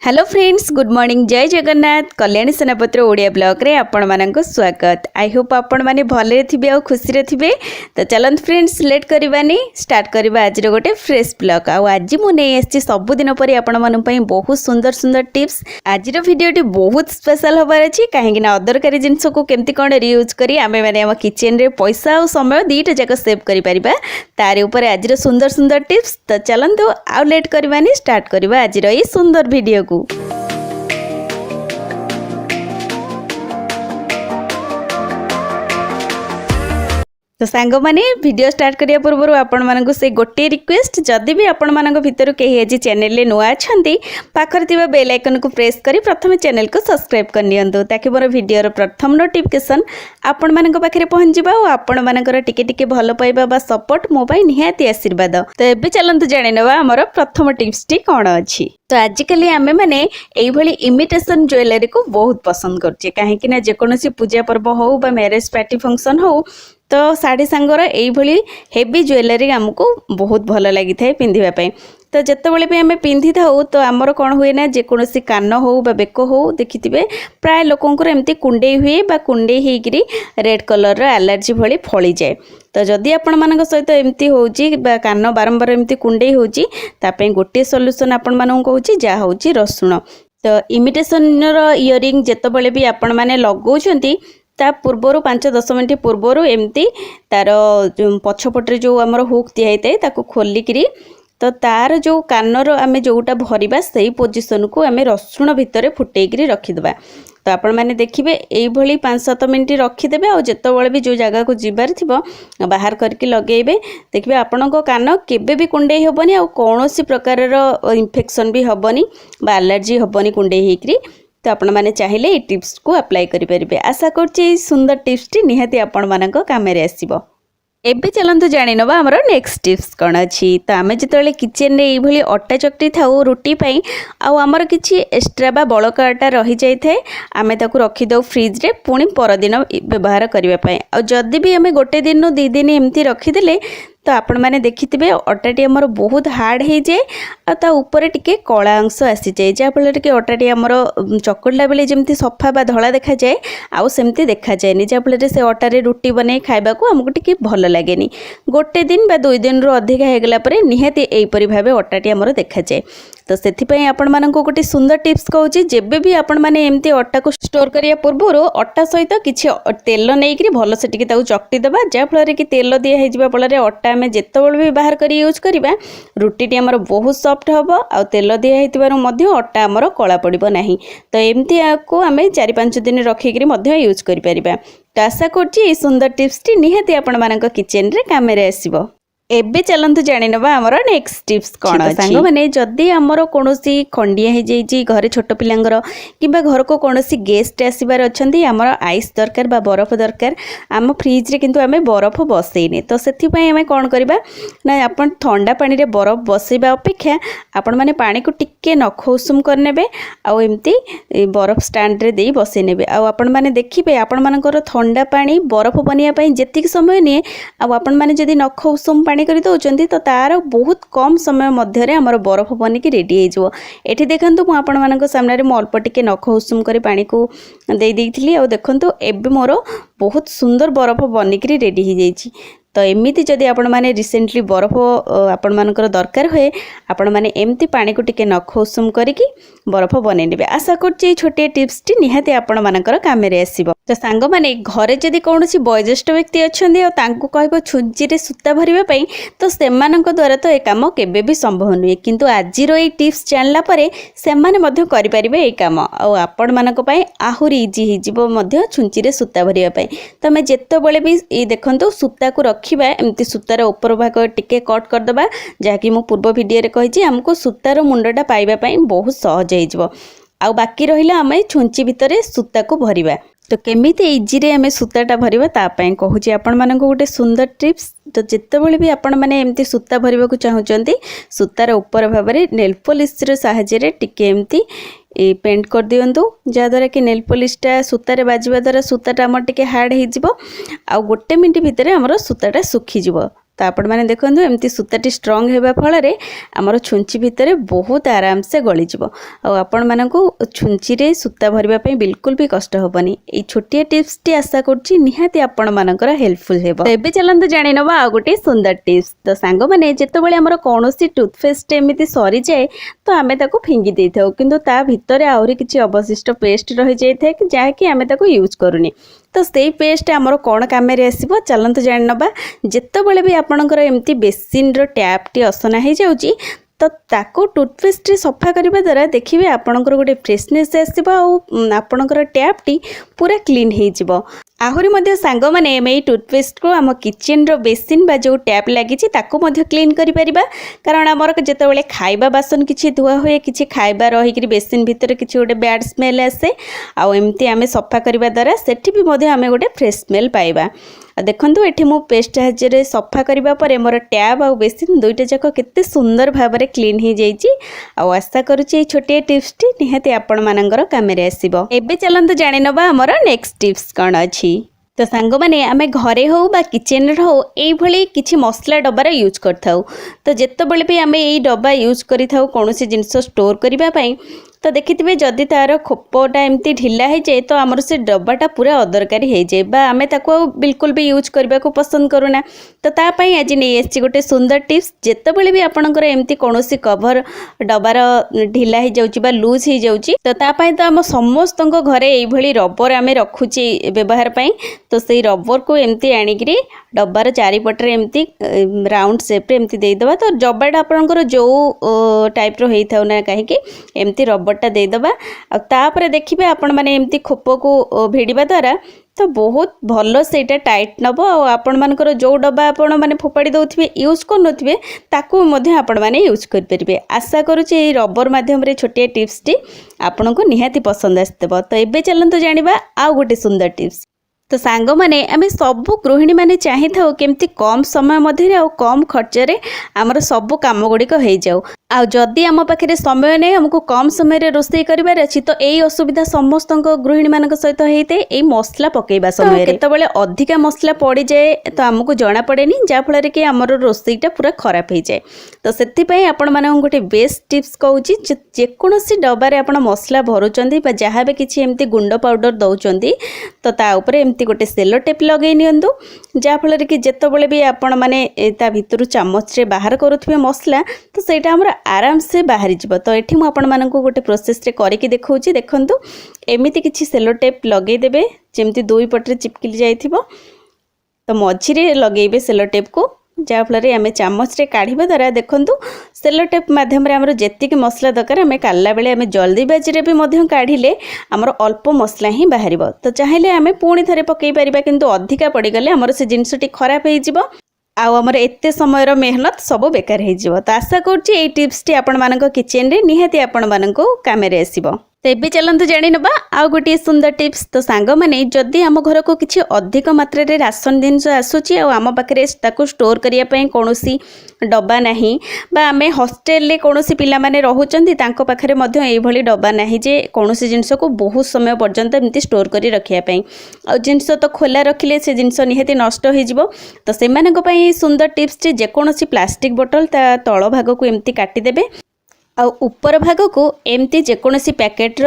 Hello friends, good morning. जय जगन्नाथ। कल्याणी सेनापति Odia blog रे आपण मानक स्वागत। आई होप आपण माने भले थिबे आ खुशी रे थिबे। तो चलंत फ्रेंड्स, लेट करबानी स्टार्ट करबा आज रो गोटे फ्रेश ब्लॉग। आ आज मु नै एसची सब दिन परी आपण मन पई बहुत सुंदर सुंदर टिप्स। आज रो वीडियोटी बहुत स्पेशल होबार अछि काहेकि ना अदरकारी जिंस को केमती कोन रीयूज करी आमे माने हम किचन रे पैसा और समय दीटा जाक सेव करि परिबा तारे ऊपर आज रो सुंदर सुंदर टिप्स। तो चलंतु आ लेट करबानी स्टार्ट करबा आज रो ई सुंदर वीडियो को। तो सांग माने वीडियो स्टार्ट करिया पूर्व आपण मानक से गोटे रिक्वेस्ट, जदि भी आपण मानक भितर कहीं आज चैनल रे नुआ अछंती पाखर थिबा बेल आइकन को प्रेस करी प्रथम चैनल को सब्सक्राइब कर नियंतु ताकि मोर वीडियो रो प्रथम नोटिफिकेशन आपण मानक पाखरे पहुंच जिबा और आपण मानकर टिके टिके भलो पाइबा बा सपोर्ट मो पई निहाती आशीर्वाद। तो एबे चलंतु जानि नबा हमर प्रथम टिप्स टी कोन अछि। तो आजिकल आमे माने एई भली इमिटेशन ज्वेलरी को बहुत पसंद करछे काहेकि ना जे कोनोसी पूजा पर्व हो बा मैरिज पार्टी फंक्शन हो तो साड़ी सांगर यही हेवी ज्वेलरी आमको बहुत भल लगी था पिंधिबा। तो जितेबाला भी आम पिंधि था तो आमर कौन हुए ना जेकोसी कान हो बा बेक हो देखिथे प्राय लोकंर एमती कुंडे हुए बा कुंडे होकरी रेड कलर एलर्जी भली फली जाए। तो जदि आपण मान सहित एमती होची बा कान बारंबार एमती कुंडे होची तापे गोटे सॉल्यूशन आपण मानू कहूची जा होची रसुण। तो इमिटेशन इयरिंग जितेबाला भी आपण माने लगौछंती ता पूर्वर 5-10 मिनट पूर्वर एमती तार पछपटे जो आमर हुक दिखाई ताको खोलिकी तो तार जो कानर आम जोटा भरवा से पोजिशन को आम रसुण भितर फुटेक रखीदे। तो आपण मैंने देखिए यही 5-7 मिनट रखीदे और जितेबाला भी जो जगह को जीवार थी बाहर करके लगेबे देखिए आपण कान केबे भी कुंडे हेबनी और कौन प्रकार इन्फेक्शन भी हेबनी बा एलर्जी हेबनी कुंडे होकरी। तो आपण माने चाहिए ये टिप्स को अप्लाई करि परिबे। आशा करछि सुंदर टिप्स टी निहाती आपण मानक कामेरे आसीबो। एबे चलंतु जानि नबा हमर नेक्स्ट टिप्स कोन अछि। तो आमे जतले किचन रे एभली अट्टा चकटी थाउ रोटी पई आ हमर किछि एक्स्ट्रा बा बळका अट्टा रहि जाय थाए आमे ताकू रखि दउ फ्रिज रे पुणी पर दिन व्यवहार करिवा पई। आ जदी भी आमे गोटे दिन नो 2 दिन एम्ति रखि देले तो आपण माने देखिथिबे अट्टाटी हमर बहुत हार्ड हो जाए आ ता ऊपर टिके कला अंश आसी जाए जहाँ फल टिके अट्टाटी हमर चकड़ला बेले जेमती सफा बा धला देखा जाए आउ सेमती देखा जाएनी जहाँ फल से अट्टारे रुटी बनै खाइबा को हमको टिके भल लागेनी। गोटे दिन बा 2 दिन रो अधिक हेगला परे निहाती एपरि भाबे अट्टाटी हमर देखा जाए। तो सेथिपई आपण माननको गोटे सुंदर टिप्स कहूची जेबे भी आपण माने एमती अट्टा को स्टोर करिया पूर्व अट्टा सहित किछि तेल नेइकरी भल से टिके ताऊ चकटी देबा जहाँ फल कि तेल दिया हे जिबा फल अट्टा आम जितेबाला भी बाहर कर यूज करवा रुटी आमर बहुत सॉफ्ट हम आ तेल दिया होइतिबारु अट्टा आमर कला पड़ब नहीं। तो एमती को आम 4-5 दिन रखिक यूज करिपरिबा। तो आशा करछि सुंदर टिप्स टी निहाती आपण मानक किचन रे कामेरे आसीबो। एबे चलंतु जानि नबा हमर नेक्स्ट टिप्स कोन अछि। सांग माने जदी हमर कोनोसी खंडिया हे जाई घरे छोट पिलांगर किबा घर को कोनोसी गेस्ट आसीबार अछंती हमर आइस दरकार बा बरफ दरकार आम फ्रिज रे किंतु आमे बरफ बसैने। तो सेथि पई आमे कोन करबा ना आपण ठंडा पानी रे बरफ बसैबा अपेक्षा आपण माने पानी को टिके नख उषुम कर नेबे आ एम्ति बरफ स्टैंड रे देई बसै नेबे आ आपण माने देखिबे आपण मानकर ठंडा पानी बरफ बनिया पई जेतिक समय निए आ आपण माने जदी नख उषुम पानी कर दउचंती तो तार बहुत कम समय मध्य रे हमर बरफ बनिकी रेडी हे जो। एठी देखंतु मु आपण मानक सामने रे अल्प टिके नख उषुम करी पानी को दे देइथिली आ देखंतु एबे मोर बहुत सुंदर बरफ बनिकी रेडी हे जाइछि। तो एमती जदि आपण माने रिसेंटली बरफ आपण मानकर दरकार हुए आपण माने एमती पानी को टिके नख उषुम करिकी बरफ बनै नेबे। आशा करछि छोटे टिप्स टी निहाती आपण मानकर कामेरे आसीबो। तो सांग माने घरे जदि कोनोसी वयोज्येष्ठ व्यक्ति अछंदी आ तांको कहबो छुंची रे सूता भरिबा पई तो सेमानक द्वारा तो ए काम केबे भी संभव नुए किंतु आजिरो ए टिप्स जानला परे सेमाने मध्य करि परिबे ए काम आ आपण मानक पई आहुरी इजी हि जिवो मध्य छुंची रे सूता भरिबा पई। तो मैं जेतेबेले भी ए देखंतु सूता को रखिबा एमती सूतार ऊपर भाग टिके कट कर दबा जहाँकि मु पूर्व वीडियो रे कहिछि हमको सूतार मुंडटा पाइबा पई बहुत सहज हे जिवो आ बाकी रहिला आमे छुंची भितरे सूता को भरिबा। तो केमिति इजी रे आमे सूताटा भरिबा ता पई कहूछि आपण माननको गोटे सुंदर टिप्स। तो जितेबाला भी आपण माने एमती सूता भरिबा को चाहुचंती सूतार ऊपर भाबरे नेल पॉलिश रे सहायता रे टिके एमती पेंट कर दियंतु जहाँद्वारा कि नेल पॉलिशटा सूतारे बाजिबा द्वारा सूताटा हमर टिके हार्ड हो जिवो आ गोटे मिनिट भितर हमर सूताटा सुखी जिवो। तो आपण मैंने देखो एमती सूताटी स्ट्रंग होगा फल आमर छुंची भितर बहुत आराम से गली आपण मानक छुंची रे सूता भरवाई बिल्कुल भी कष्ट हेनी। ये छोटिया टिप्स टी आशा करुँची निहाती आपण मानकर हेल्पफुल हेबो। तो एबे चलंतु जानि नबा आ गोटे सुंदर टिप्स। तो सांग माने जेतेबेले हमर कोनोसी टूथपेस्ट एमिति सरी जाए तो आमे ताको फिंगी देई थाउ किंतु ता भितरे आउरी किछि अवशिष्ट पेस्ट रहि जाय थाए कि जाहा कि आमे ताको यूज करूनी। तो से पेस्ट आमर कौन कम आसो चलते जान नवा। जितेबाला भी आपणकर एमती बेसिन टैप टी असना हो जाऊँगी तो ताको टूथपेस्ट सफा करने द्वारा देखिए आपणकर गोटे फ्रेशनेस आसो आपणकर टैप टी पूरा क्लीन हो। आहरी मध्य सांग माने एम टूथपेस्ट को आम किचन रो बेसिन बा जो टैप लगी क्लीन करि परिबा। कारण आमर जेतेबेले खाइबा बासन किछि धुआ हुए किछि खाइबा रही बेसिन भितर किछि गोटे बैड स्मेल आसे आउ एमती आमे सफा करबा द्वारा सेठी भी मध्य आमे गोटे फ्रेश स्मेल पाइबा। देखंतु एठी मु पेस्ट साहाय्य सफा करबा परे मोर टैप आउ बेसिन दुईटा जाक केते सुंदर भाबरे क्लीन हो जाइछि। आउ आशा करूछि छोटे टिप्स टी निहाती आपण मानकर कामेरे आसीबो। एबे चलंतु जानि नबा हमर नेक्स्ट टिप्स कोन अछि। तो सांग माने आमे घरे हो बा किचन हो एई भली किछि मसला डब्बार यूज करथाउ। तो जेतेबेले भी आमे एई डब्बा यूज करिथाउ कोनोसी जिंस स्टोर करिबा पई तो देखिथिबे जदि तार खोपटा एमती ढिला हो जाए तो आमर से डब्बाटा पूरा अदरकारी हो जाए बा आमे ताको बिल्कुल भी यूज करबा को पसंद करूना। तो ता पई आज नहीं आछि गोटे सुंदर टिप्स। जेतेबेले भी आपणकर एमती कोनोसी कवर डब्बार ढिला हो जाउची बा लूज हो जाउची तो ता पई तो हम समस्त घरे एई भली रबर आमे रखुची व्यवहार पई। तो सेई रबर को एमती आनिकरी डब्बार चारिपटे एमती राउंड शेप रे एमती दे दबा। तो डब्बाटा आपणकर जो टाइप रो हेई थाउ ना काहे कि एमती रबरटा देदबा। तापर देखिए आपण माने एमती खोप को भिड़वा द्वारा तो बहुत भल से टाइट नब। आपण मानकर जो डब्बा आपण माने फोपाड़ी दउथिबे यूज कर नथिबे ताकू मध्य आपण माने यूज कर परिबे। आशा करूची ए रबर माध्यम रे छोटिया टिप्स टी आपण को निहाती पसंद आस्तबो। तो एबे चलंतु जानिबा आ गोटे सुंदर टिप्स। तो सांग माने आमे सबु गृहिणी माने चाहि थाउ केमती कम समय मध्य आ कम खर्च रे हमर सबु काम गुड़िक हो जाऊ। आ जदि आम पाखे समय नहीं हमको कम समय रे रोषेई करिवार अछि तो एई असुविधा समस्त गृहिणी मानक सहित होइते एई मसला पकेइबा समय रे केतबेले अधिका मसला पड़ी जाए तो हमको जणा पड़ेनी जा फल कि हमर रोषेईटा पूरा खराब हो जाए। तो सेति पई आपण मानक गोटे बेस्ट टिप्स कहूची जेकोसी डब्बारे आपण मसला भरुचंदी बा जहाँ भी किछि एमती गुंड पाउडर दउचंदी तो ता ऊपर एमती गोटे सेलो टेप लगे नियंतु जा फल कि जेतेबेले भी आपण माने ता भितरु चामच रे बाहर करूथिबे मसला तो सेटा हमर आराम से बाहरी जीव। तो ये मुझे आपण मानक गोटे प्रोसेस रे करके देखौची। देखंतु एमिति किछि सेलो टेप लगे देबे जेमती दुई पटरे चिपकिली जाइथिबो तो मझिरे लगेबे सेलो टेप को जा फल आमे चामच रे काढ़िबा द्वारा देखंतु सेलो टेप माध्यम रे हमर जेतिक मसला दरकार आमे काढला बेले आमे जल्दी बाजी रे भी मध्यम काढिले हमर अल्प मसला ही बाहरिबो। तो चाहिले आमे पुणी थरे पकई परिबा किंतु अधिका पड़ी गले हमर से जिंसटी खराब हो जिवो आउ हमर एते समय मेहनत सब बेकार हो जिवो। तो आशा करूची ए टिप्स टी आपण मानक किचन रे निहाती आपण मानक कामेरे आसीबो। तो एबे चलंतु जानि नबा आ गोटे सुंदर टिप्स। तो सांग माने जदि आम घर को किछि अधिक मात्रा रे राशन जिनिस आसुची आ आम पाखरे ताको स्टोर करिया पई कोनोसी डब्बा नाही बा आमे हॉस्टेल ले कोनोसी पिला माने रहउचंदी तांको पाखरे मध्य एई भली डब्बा नाही जे कोनोसी जिनिस को बहुत समय पर्यंत एमती स्टोर करी रखिया पई आ जिनिस तो खोला रखिले से जिनिस निहाती नष्ट हो जिवो। तो सेमानक पई सुंदर टिप्स जे जेकोनोसी प्लास्टिक बोतल ता तळ भाग को एमती काटी देबे आ ऊपर भाग को एमती जेकोसी पैकेट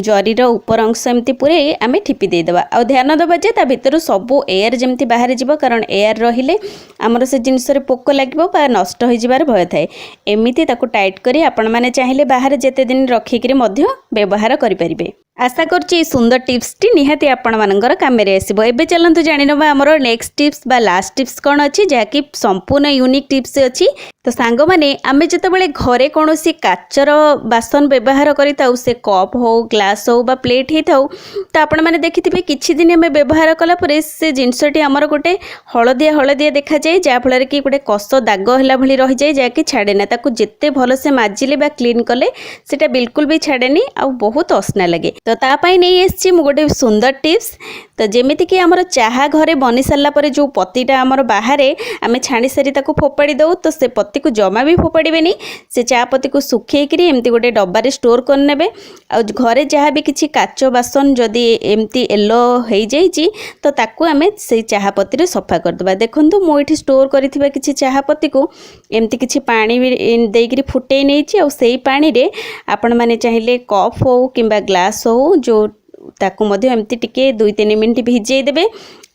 जरीर ऊपर अंश एमती पूरे आम ठिपी देदेबा। आ ध्यान देवा जे ता भितर सबू एयर जमती बाहर जीव कारण एयर रहिले आमर से जिनस पोक लगे बा नष्ट हो जिबार भय थाए। एमिति ताकू टाइट करी आपण माने चाहिले बाहर जेते दिन रखिकरी मध्य व्यवहार करि परिबे। आशा करछि सुंदर टिप्स टी निहाती आपण मानकर कामेरे आसीबो। एबे चलंतु जानि नबा हमर नेक्स्ट टिप्स बा लास्ट टिप्स कोन अछि जाकि संपूर्ण यूनिक टिप्स अछि। तो सांग माने आमे जतबेले घरे कोनोसी काचर बासन व्यवहार करिताउ से कप हो ग्लास हो बा प्लेट ही थाउ तो आपण माने देखिथिबे किछि दिन आमे व्यवहार कला परे से जिनसटी हमर गोटे हळदिया हळदिया देखा जाय जा फलरे कि गोटे कस दाग हला भली रहि जाय जाकि छाडे ना ताकू जेते भलो से माजिले बा क्लीन कले सेटा बिल्कुल भी छाडेनी आ बहुत असना लगे। तो ता पई नै एसछि मु गोटे सुंदर टिप्स। तो जेमिति कि आमर चाहा घरे बनी सारा पर जो पत्तीटा आमर बाहर आम छाणी सारी ताको फोपाड़ी दऊ तो से पत्ती को जमा भी फोपाड़े से चा पत्ती को सुखेकरी एमती गोटे डब्बारे स्टोर करने आ घरे जहाँ भी किसी काच बासन जदि एमती येलो हो जाइए तो ताकू आम से चाहा पत्ती सफा करदे। देखो मुझे स्टोर करिथिबा किछि चाहा पत्ती को एमती किछि पानी देकरी फुटे नहीं से पानी रे आपण माने चाहिए कप हो किंबा ग्लास हो जो ताकू मध्य एमती टिके 2-3 मिनिट भिजई देबे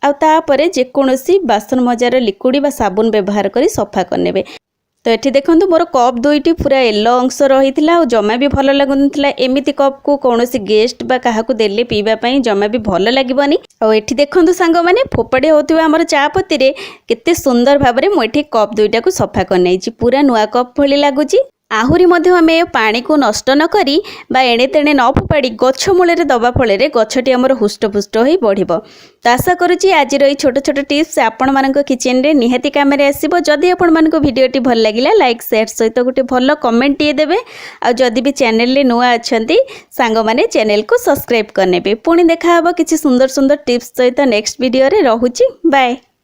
आ तापरे जेकोसी बासन मजार लिक्विड बा साबुन व्यवहार करी सफा करने। तो ये देखो मोर कप 2टी पूरा येलो अंश रही था जमा भी भल लगुला एमती कप को कौन गेस्ट बा क्या देले पीवाई जमा भी भल लगे। और ये देखो सांग मैंने फोपाड़ी होता आमर चा पत्ती रे केते सुंदर भाव में मुझे कप 2टा को सफा करनी पूरा नुआ कप भली लगुच। आहुरी मध्य आम पानी को नष्ट न करी बा एणे तेणे न फोपाड़ी गछ मूल दबा फल गछटी आमर हुष्टपुष्ट हो बढ़। तो आशा करुँची आज छोट छोट टिप्स आपण मानक किचन रे निहाती काम रे आसीबो। जदि आपण मानक वीडियोटी भल लागिला लाइक शेयर सहित गोटे भल कमेंट टिए देबे आ जदि भी चैनल रे नुआ अछंती सांग माने चैनल को सब्सक्राइब करनेबे। पुणी देखा हबो किछि सुंदर सुंदर टिप्स सहित नेक्स्ट वीडियो रे। रहुची बाय।